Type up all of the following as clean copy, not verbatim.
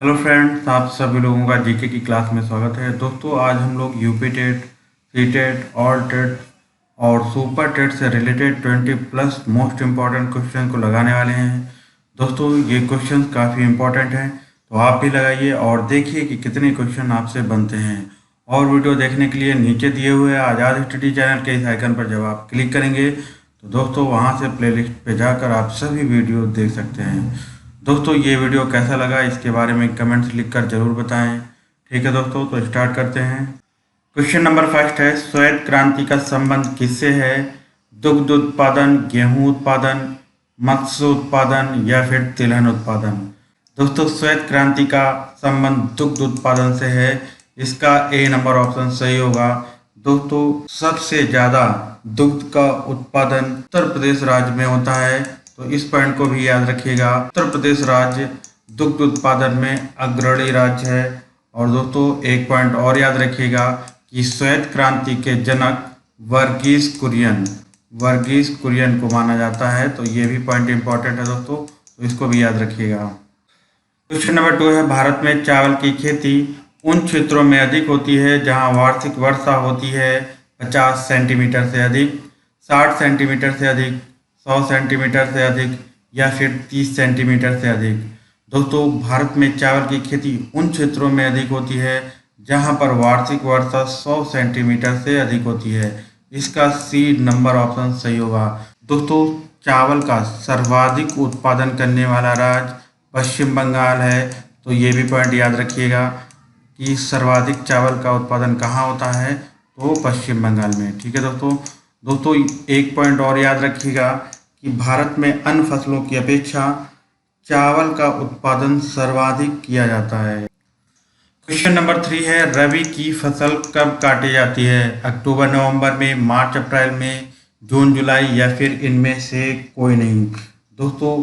Hello friends, आप सभी लोगों का जीके की क्लास में स्वागत है। दोस्तों, आज हम लोग UP TET, C TET, all TET और सुपर टेट से रिलेटेड 20+ मोस्ट इम्पॉर्टेंट क्वेश्चन को लगाने वाले हैं। दोस्तों, ये क्वेश्चन काफ़ी इम्पॉर्टेंट हैं, तो आप भी लगाइए और देखिए कि कितने क्वेश्चन आपसे बनते हैं। और वीडियो देखने के लिए नीचे दिए हुए आज़ाद स्टडी चैनल के इस आइकन पर जब आप क्लिक करेंगे तो दोस्तों वहाँ से प्लेलिस्ट पे जाकर आप सभी वीडियो देख सकते हैं। दोस्तों, ये वीडियो कैसा लगा इसके बारे में कमेंट्स लिखकर जरूर बताएं। ठीक है दोस्तों, तो स्टार्ट करते हैं। क्वेश्चन नंबर फर्स्ट है, श्वेत क्रांति का संबंध किससे है? दुग्ध उत्पादन, गेहूं उत्पादन, मत्स्य उत्पादन या फिर तिलहन उत्पादन? दोस्तों, श्वेत क्रांति का संबंध दुग्ध उत्पादन से है। इसका ए नंबर ऑप्शन सही होगा। दोस्तों, सबसे ज्यादा दुग्ध का उत्पादन उत्तर प्रदेश राज्य में होता है, तो इस पॉइंट को भी याद रखिएगा। उत्तर प्रदेश राज्य दुग्ध उत्पादन में अग्रणी राज्य है। और दोस्तों, एक पॉइंट और याद रखिएगा कि श्वेत क्रांति के जनक वर्गीस कुरियन को माना जाता है, तो ये भी पॉइंट इंपॉर्टेंट है दोस्तों, तो इसको भी याद रखिएगा। क्वेश्चन नंबर 2 है, भारत में चावल की खेती उन क्षेत्रों में अधिक होती है जहां वार्षिक वर्षा होती है 50 सेंटीमीटर से अधिक, 60 सेंटीमीटर से अधिक, 100 सेंटीमीटर से अधिक या फिर 30 सेंटीमीटर से अधिक। दोस्तों, भारत में चावल की खेती उन क्षेत्रों में अधिक होती है जहां पर वार्षिक वर्षा 100 सेंटीमीटर से अधिक होती है। इसका सी नंबर ऑप्शन सही होगा। दोस्तों, चावल का सर्वाधिक उत्पादन करने वाला राज्य पश्चिम बंगाल है, तो ये भी पॉइंट याद रखिएगा कि सर्वाधिक चावल का उत्पादन कहाँ होता है, तो पश्चिम बंगाल में। ठीक है दोस्तों, एक पॉइंट और याद रखिएगा कि भारत में अन्य फसलों की अपेक्षा चावल का उत्पादन सर्वाधिक किया जाता है। क्वेश्चन नंबर 3 है, रबी की फसल कब काटी जाती है? अक्टूबर नवंबर में, मार्च अप्रैल में, जून जुलाई या फिर इनमें से कोई नहीं? दोस्तों,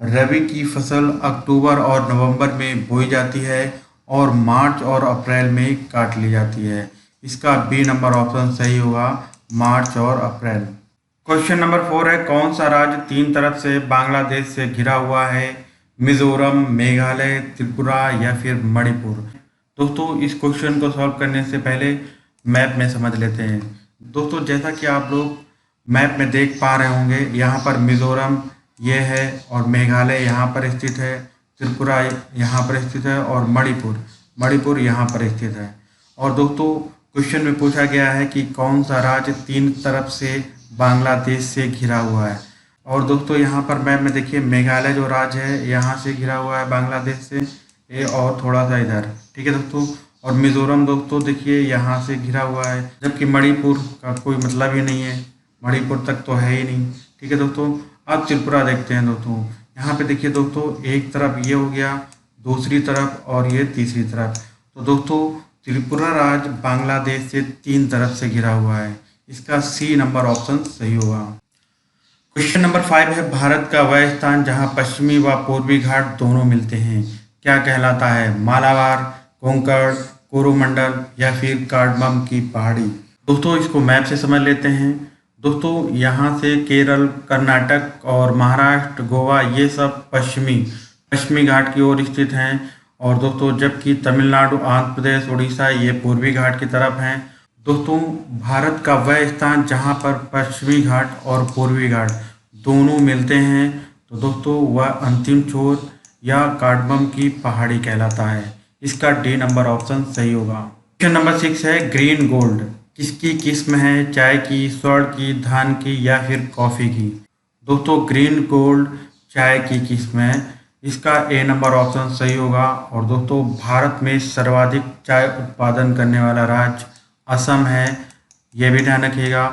रबी की फसल अक्टूबर और नवंबर में बोई जाती है और मार्च और अप्रैल में काट ली जाती है। इसका बी नंबर ऑप्शन सही होगा, मार्च और अप्रैल। क्वेश्चन नंबर 4 है, कौन सा राज्य 3 तरफ से बांग्लादेश से घिरा हुआ है? मिजोरम, मेघालय, त्रिपुरा या फिर मणिपुर? दोस्तों, इस क्वेश्चन को सॉल्व करने से पहले मैप में समझ लेते हैं। दोस्तों, जैसा कि आप लोग मैप में देख पा रहे होंगे, यहाँ पर मिजोरम ये है और मेघालय यहाँ पर स्थित है, त्रिपुरा यहाँ पर स्थित है और मणिपुर यहाँ पर स्थित है। और दोस्तों, क्वेश्चन में पूछा गया है कि कौन सा राज्य 3 तरफ से बांग्लादेश से घिरा हुआ है। और दोस्तों, यहाँ पर मैप में देखिए, मेघालय जो राज्य है यहाँ से घिरा हुआ है बांग्लादेश से, ये और थोड़ा सा इधर। ठीक है दोस्तों, और मिजोरम दोस्तों देखिए यहाँ से घिरा हुआ है, जबकि मणिपुर का कोई मतलब ही नहीं है, मणिपुर तक तो है ही नहीं। ठीक है दोस्तों, अब त्रिपुरा देखते हैं दोस्तों। यहाँ पे देखिए दोस्तों, एक तरफ ये हो गया, दूसरी तरफ और ये तीसरी तरफ। तो दोस्तों, त्रिपुरा राज्य बांग्लादेश से 3 तरफ से घिरा हुआ है। इसका सी नंबर ऑप्शन सही होगा। क्वेश्चन नंबर 5 है, भारत का वह स्थान जहां पश्चिमी व पूर्वी घाट दोनों मिलते हैं क्या कहलाता है? मालाबार, कोंकण, कोरोमंडल या फिर कार्डमम की पहाड़ी? दोस्तों, इसको मैप से समझ लेते हैं। दोस्तों, यहाँ से केरल, कर्नाटक और महाराष्ट्र, गोवा ये सब पश्चिमी घाट की ओर स्थित हैं। और दोस्तों, जबकि तमिलनाडु, आंध्र प्रदेश, उड़ीसा ये पूर्वी घाट की तरफ हैं। दोस्तों, भारत का वह स्थान जहाँ पर पश्चिमी घाट और पूर्वी घाट दोनों मिलते हैं, तो दोस्तों वह अंतिम छोर या कार्डमम की पहाड़ी कहलाता है। इसका डी नंबर ऑप्शन सही होगा। क्वेश्चन नंबर 6 है, ग्रीन गोल्ड किसकी किस्म है? चाय की, स्वर्ण की, धान की या फिर कॉफ़ी की? दोस्तों, ग्रीन गोल्ड चाय की किस्म है। इसका ए नंबर ऑप्शन सही होगा। और दोस्तों, भारत में सर्वाधिक चाय उत्पादन करने वाला राज्य असम है, यह भी ध्यान रखिएगा।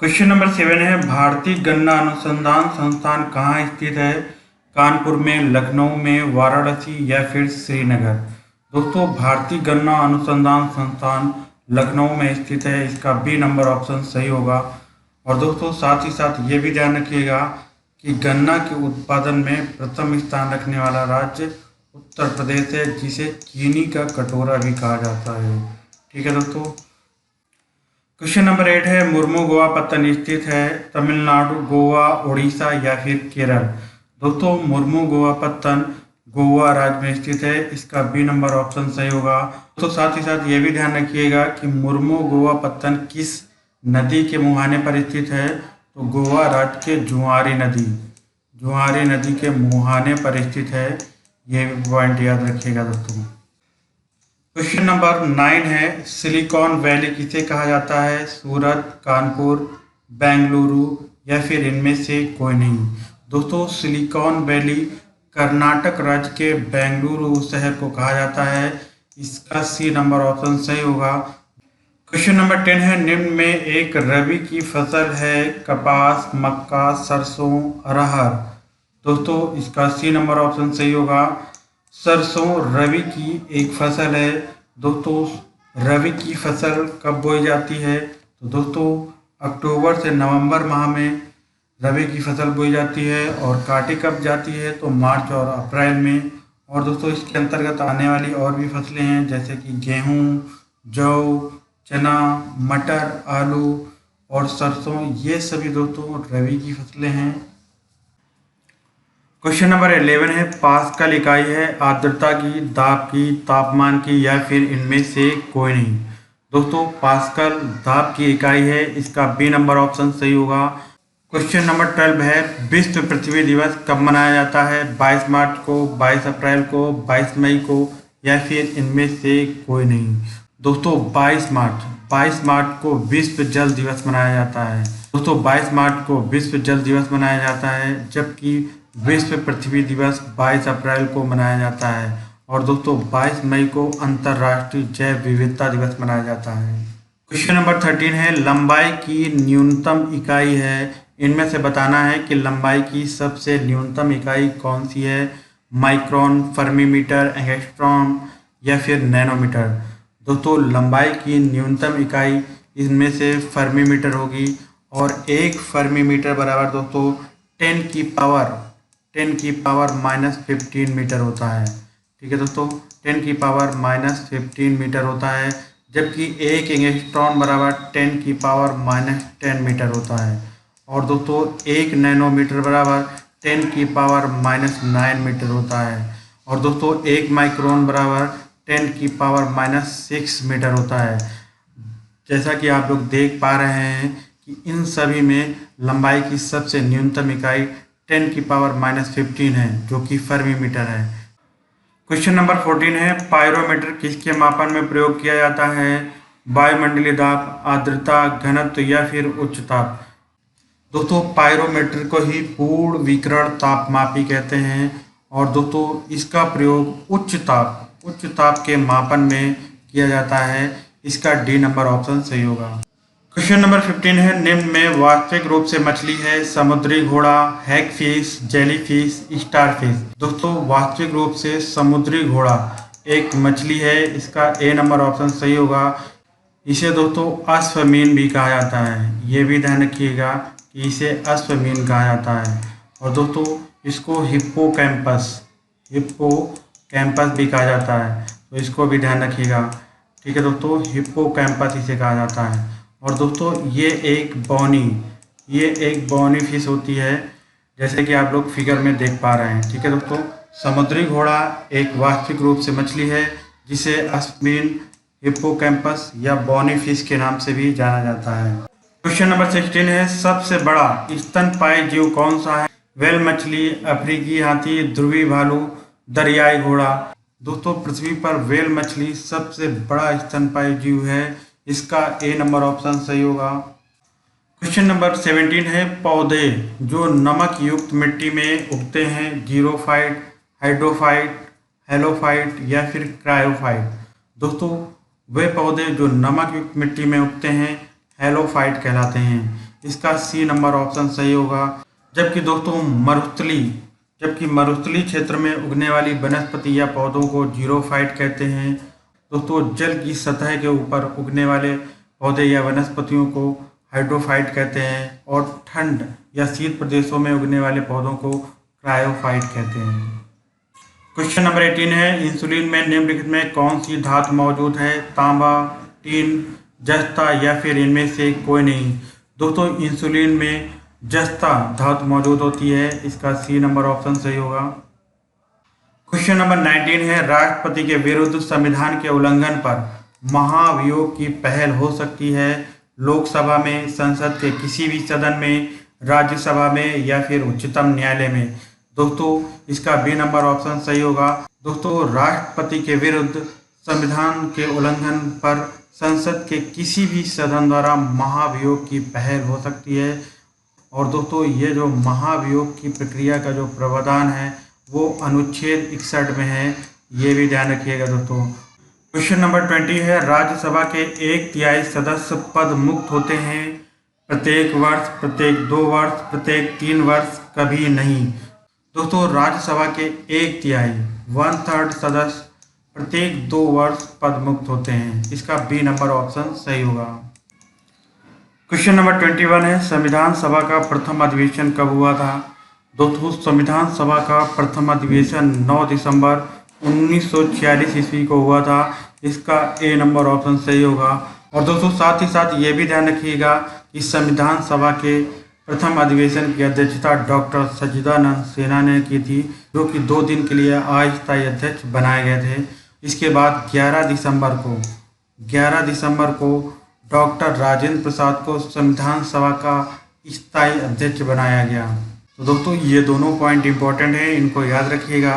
क्वेश्चन नंबर 7 है, भारतीय गन्ना अनुसंधान संस्थान कहाँ स्थित है? कानपुर में, लखनऊ में, वाराणसी या फिर श्रीनगर? दोस्तों, भारतीय गन्ना अनुसंधान संस्थान लखनऊ में स्थित है। इसका बी नंबर ऑप्शन सही होगा। और दोस्तों, साथ ही साथ ये भी ध्यान रखिएगा कि गन्ना के उत्पादन में प्रथम स्थान रखने वाला राज्य उत्तर प्रदेश है, जिसे चीनी का कटोरा भी कहा जाता है। ठीक है दोस्तों। क्वेश्चन नंबर 8 है, मुर्मू गोवा पत्तन स्थित है? तमिलनाडु, गोवा, उड़ीसा या फिर केरल? दोस्तों मुर्मू गोवा पत्तन गोवा राज्य में स्थित है, इसका बी नंबर ऑप्शन सही होगा। तो साथ ही साथ ये भी ध्यान रखिएगा कि मुर्मू गोवा पत्तन किस नदी के मुहाने पर स्थित है, तो गोवा राज्य के जुआरी नदी के मुहाने पर स्थित है। ये भी पॉइंट याद रखिएगा दोस्तों। क्वेश्चन नंबर 9 है, सिलिकॉन वैली किसे कहा जाता है? सूरत, कानपुर, बेंगलुरु या फिर इनमें से कोई नहीं। दोस्तों सिलिकॉन वैली कर्नाटक राज्य के बेंगलुरु शहर को कहा जाता है, इसका सी नंबर ऑप्शन सही होगा। क्वेश्चन नंबर 10 है, निम्न में एक रबी की फसल है कपास, मक्का, सरसों, अरहर। दोस्तों इसका सी नंबर ऑप्शन सही होगा। सरसों रबी की एक फसल है। दोस्तों रबी की फसल कब बोई जाती है? तो दोस्तों अक्टूबर से नवंबर माह में रबी की फसल बोई जाती है और काटी कब जाती है? तो मार्च और अप्रैल में। और दोस्तों इसके अंतर्गत आने वाली और भी फसलें हैं जैसे कि गेहूँ, जौ, चना, मटर, आलू और सरसों, ये सभी दोस्तों रबी की फसलें हैं। क्वेश्चन नंबर 11 है, पास्कल इकाई है आर्द्रता की, दाब की, तापमान की या फिर इनमें से कोई नहीं। दोस्तों पास्कल दाब की इकाई है, इसका बी नंबर ऑप्शन सही होगा। क्वेश्चन नंबर 12 है, विश्व पृथ्वी दिवस कब मनाया जाता है? 22 मार्च को, 22 अप्रैल को, 22 मई को या फिर इनमें से कोई नहीं। दोस्तों 22 मार्च को विश्व जल दिवस मनाया जाता है। दोस्तों 22 मार्च को विश्व जल दिवस मनाया जाता है, जबकि विश्व पृथ्वी दिवस 22 अप्रैल को मनाया जाता है। और दोस्तों 22 मई को अंतर्राष्ट्रीय जैव विविधता दिवस मनाया जाता है। क्वेश्चन नंबर 13 है, लंबाई की न्यूनतम इकाई है, इनमें से बताना है कि लंबाई की सबसे न्यूनतम इकाई कौन सी है? माइक्रोन, फर्मीमीटर, एंगस्ट्रॉम या फिर नैनोमीटर। दोस्तों लंबाई की न्यूनतम इकाई इनमें से फर्मीमीटर होगी और एक फर्मीमीटर बराबर दोस्तों 10 की पावर -15 मीटर होता है। ठीक है दोस्तों, 10 की पावर -15 मीटर होता है, जबकि एक एंगस्ट्रॉन बराबर 10 की पावर -10 मीटर होता है। और दोस्तों एक नैनोमीटर बराबर 10 की पावर -9 मीटर होता है। और दोस्तों एक माइक्रोन बराबर 10 की पावर -6 मीटर होता है। जैसा कि आप लोग देख पा रहे हैं कि इन सभी में लंबाई की सबसे न्यूनतम इकाई 10 की पावर -15 है, जो कि फर्मीमीटर है। क्वेश्चन नंबर 14 है, पायरोमीटर किसके मापन में प्रयोग किया जाता है? वायुमंडलीय दाब, आर्द्रता, घनत्व या फिर उच्च ताप। दोस्तों पायरोमीटर को ही पूर्ण विकिरण तापमापी कहते हैं और दोस्तों इसका प्रयोग उच्च ताप के मापन में किया जाता है, इसका डी नंबर ऑप्शन सही होगा। क्वेश्चन नंबर 15 है, निम्न में वास्तविक रूप से मछली है? समुद्री घोड़ा, हैगफिश, जेलीफिश, स्टारफिश। दोस्तों वास्तविक रूप से समुद्री घोड़ा एक मछली है, इसका ए नंबर ऑप्शन सही होगा। इसे दोस्तों अश्वमीन भी कहा जाता है, ये भी ध्यान रखिएगा कि इसे अश्वमीन कहा जाता है। और दोस्तों इसको हिप्पोकैम्पस भी कहा जाता है, तो इसको भी ध्यान रखिएगा। ठीक है दोस्तों, हिप्पोकैम्पस इसे कहा जाता है। और दोस्तों ये एक बॉनी फिश होती है, जैसे कि आप लोग फिगर में देख पा रहे हैं। ठीक है दोस्तों, समुद्री घोड़ा एक वास्तविक रूप से मछली है, जिसे अश्वमीन, हिप्पोकैम्पस या बॉनी फिश के नाम से भी जाना जाता है। क्वेश्चन नंबर 16 है, सबसे बड़ा स्तनपायी जीव कौन सा है? व्हेल मछली, अफ्रीकी हाथी, ध्रुवी भालू, दरियाई घोड़ा। दोस्तों पृथ्वी पर व्हेल मछली सबसे बड़ा स्तनपायी जीव है, इसका ए नंबर ऑप्शन सही होगा। क्वेश्चन नंबर 17 है, पौधे जो नमक युक्त मिट्टी में उगते हैं, जीरोफाइट, हाइड्रोफाइट, हेलोफाइट या फिर क्रायोफाइट। दोस्तों वे पौधे जो नमक युक्त मिट्टी में उगते हैं हेलोफाइट कहलाते हैं, इसका सी नंबर ऑप्शन सही होगा। जबकि दोस्तों मरुस्थलीय क्षेत्र में उगने वाली वनस्पति या पौधों को जीरोफाइट कहते हैं। दोस्तों जल की सतह के ऊपर उगने वाले पौधे या वनस्पतियों को हाइड्रोफाइट कहते हैं और ठंड या शीत प्रदेशों में उगने वाले पौधों को क्रायोफाइट कहते हैं। क्वेश्चन नंबर 18 है, इंसुलिन में निम्नलिखित में कौन सी धातु मौजूद है? तांबा, टीन, जस्ता या फिर इनमें से कोई नहीं। दोस्तों इंसुलिन में जस्ता धातु मौजूद होती है। इसका सी नंबर ऑप्शन सही होगा। क्वेश्चन नंबर 19 है, राष्ट्रपति के विरुद्ध संविधान के उल्लंघन पर महाभियोग की पहल हो सकती है लोकसभा में, संसद के किसी भी सदन में, राज्यसभा में या फिर उच्चतम न्यायालय में। दोस्तों इसका बी नंबर ऑप्शन सही होगा। दोस्तों राष्ट्रपति के विरुद्ध संविधान के उल्लंघन पर संसद के किसी भी सदन द्वारा महाभियोग की पहल हो सकती है। और दोस्तों ये जो महाभियोग की प्रक्रिया का जो प्रावधान है वो अनुच्छेद 61 में है, ये भी ध्यान रखिएगा दोस्तों। क्वेश्चन नंबर 20 है, राज्यसभा के 1/3 सदस्य पद मुक्त होते हैं प्रत्येक वर्ष, प्रत्येक 2 वर्ष, प्रत्येक 3 वर्ष, कभी नहीं। दोस्तों राज्यसभा के 1/3 1/3 सदस्य प्रत्येक 2 वर्ष पद मुक्त होते हैं। इसका बी नंबर ऑप्शन सही होगा। क्वेश्चन नंबर 21 है, संविधान सभा का प्रथम अधिवेशन कब हुआ था? दोस्तों संविधान सभा का प्रथम अधिवेशन 9 दिसंबर 1946 ईस्वी को हुआ था। इसका ए नंबर ऑप्शन सही होगा। और दोस्तों साथ ही साथ ये भी ध्यान रखिएगा कि संविधान सभा के प्रथम अधिवेशन की अध्यक्षता डॉक्टर सच्चिदानंद सिन्हा ने की थी, जो कि 2 दिन के लिए अस्थायी अध्यक्ष बनाए गए थे। इसके बाद 11 दिसंबर को डॉक्टर राजेंद्र प्रसाद को संविधान सभा का स्थायी अध्यक्ष बनाया गया। तो दोस्तों ये दोनों पॉइंट इंपॉर्टेंट हैं, इनको याद रखिएगा।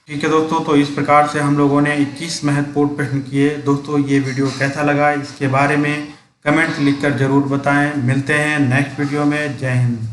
ठीक है दोस्तों, तो इस प्रकार से हम लोगों ने 21 महत्वपूर्ण प्रश्न किए। दोस्तों ये वीडियो कैसा लगा इसके बारे में कमेंट लिखकर जरूर बताएं। मिलते हैं नेक्स्ट वीडियो में। जय हिंद।